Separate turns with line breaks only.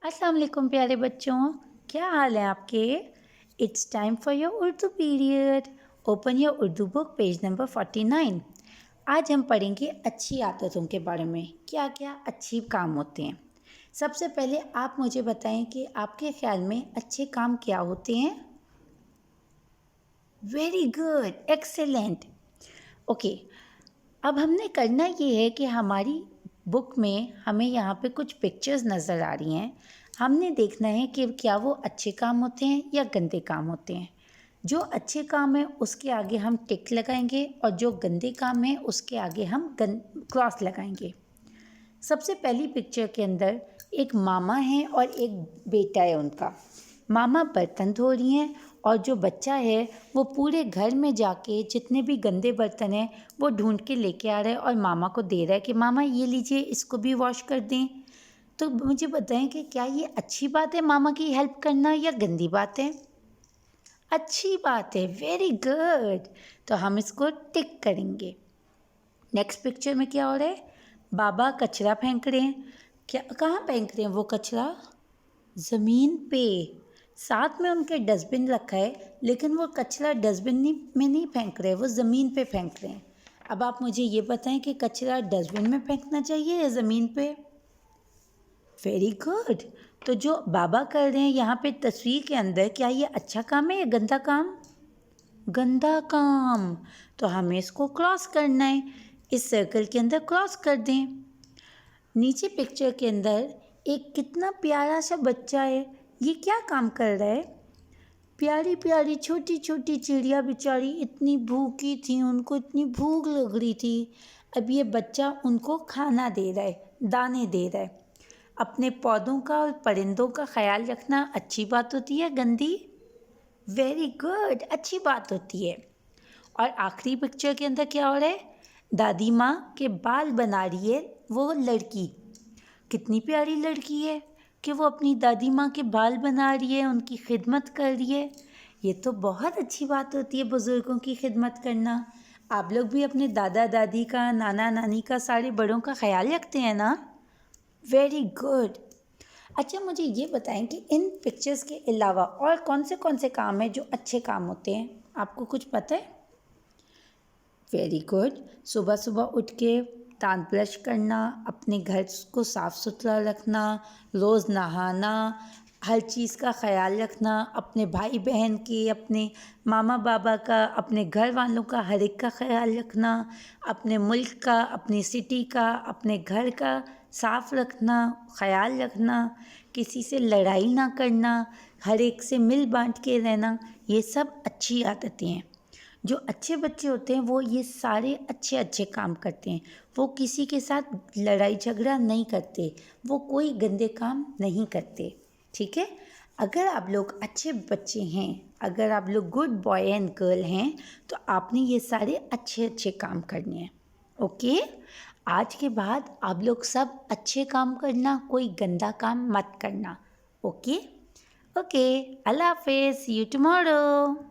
अस्सलाम वालेकुम प्यारे बच्चों, क्या हाल है आपके। It's time for your Urdu period. Open your Urdu book page number 49। आज हम पढ़ेंगे अच्छी आदतों के बारे में, क्या क्या अच्छी काम होते हैं। सबसे पहले आप मुझे बताएं कि आपके ख्याल में अच्छे काम क्या होते हैं। Very good, excellent. ओके, अब हमने करना ये है कि हमारी बुक में हमें यहाँ पे कुछ पिक्चर्स नज़र आ रही हैं। हमने देखना है कि क्या वो अच्छे काम होते हैं या गंदे काम होते हैं। जो अच्छे काम है उसके आगे हम टिक लगाएंगे और जो गंदे काम है उसके आगे हम क्रॉस लगाएंगे। सबसे पहली पिक्चर के अंदर एक मामा है और एक बेटा है उनका। मामा बर्तन धो रही हैं और जो बच्चा है वो पूरे घर में जाके जितने भी गंदे बर्तन हैं वो ढूंढ के लेके आ रहा है और मामा को दे रहा है कि मामा ये लीजिए, इसको भी वॉश कर दें। तो मुझे बताएं कि क्या ये अच्छी बात है मामा की हेल्प करना या गंदी बात है। अच्छी बात है, वेरी गुड। तो हम इसको टिक करेंगे। नेक्स्ट पिक्चर में क्या हो रहा है, बाबा कचरा फेंक रहे हैं। क्या कहाँ फेंक रहे हैं वो कचरा? ज़मीन पे। साथ में उनके डस्टबिन रखा है लेकिन वो कचरा डस्टबिन में नहीं फेंक रहे, वो ज़मीन पे फेंक रहे हैं। अब आप मुझे ये बताएं कि कचरा डस्टबिन में फेंकना चाहिए या ज़मीन पे। Very good. तो जो बाबा कर रहे हैं यहाँ पे तस्वीर के अंदर, क्या ये अच्छा काम है या गंदा काम? गंदा काम। तो हमें इसको क्रॉस करना है, इस सर्कल के अंदर क्रॉस कर दें। नीचे पिक्चर के अंदर एक कितना प्यारा सा बच्चा है, ये क्या काम कर रहा है? प्यारी प्यारी छोटी छोटी चिड़िया बेचारी इतनी भूखी थी, उनको इतनी भूख लग रही थी। अब ये बच्चा उनको खाना दे रहा है, दाने दे रहा है। अपने पौधों का और परिंदों का ख्याल रखना अच्छी बात होती है गंदी? वेरी गुड, अच्छी बात होती है। और आखिरी पिक्चर के अंदर क्या हो रहा है, दादी माँ के बाल बना रही है वो लड़की। कितनी प्यारी लड़की है कि वो अपनी दादी माँ के बाल बना रही है, उनकी खिदमत कर रही है। ये तो बहुत अच्छी बात होती है बुज़ुर्गों की खिदमत करना। आप लोग भी अपने दादा दादी का, नाना नानी का, सारे बड़ों का ख्याल रखते हैं ना। Very good. अच्छा, मुझे ये बताएं कि इन पिक्चर्स के अलावा और कौन से काम हैं जो अच्छे काम होते हैं, आपको कुछ पता है? Very good. सुबह सुबह उठ के दांत ब्रश करना, अपने घर को साफ़ सुथरा रखना, रोज़ नहाना, हर चीज़ का ख्याल रखना, अपने भाई बहन की, अपने मामा बाबा का, अपने घर वालों का, हर एक का ख्याल रखना, अपने मुल्क का, अपनी सिटी का, अपने घर का साफ़ रखना, ख्याल रखना, किसी से लड़ाई ना करना, हर एक से मिल बांट के रहना, ये सब अच्छी आदतें हैं। जो अच्छे बच्चे होते हैं वो ये सारे अच्छे अच्छे काम करते हैं। वो किसी के साथ लड़ाई झगड़ा नहीं करते, वो कोई गंदे काम नहीं करते। ठीक है, अगर आप लोग अच्छे बच्चे हैं, अगर आप लोग गुड बॉय एंड गर्ल हैं, तो आपने ये सारे अच्छे अच्छे काम करने हैं। ओके, आज के बाद आप लोग सब अच्छे काम करना, कोई गंदा काम मत करना। ओके ओके, अल्लाह हाफिज़, सी यू टुमारो।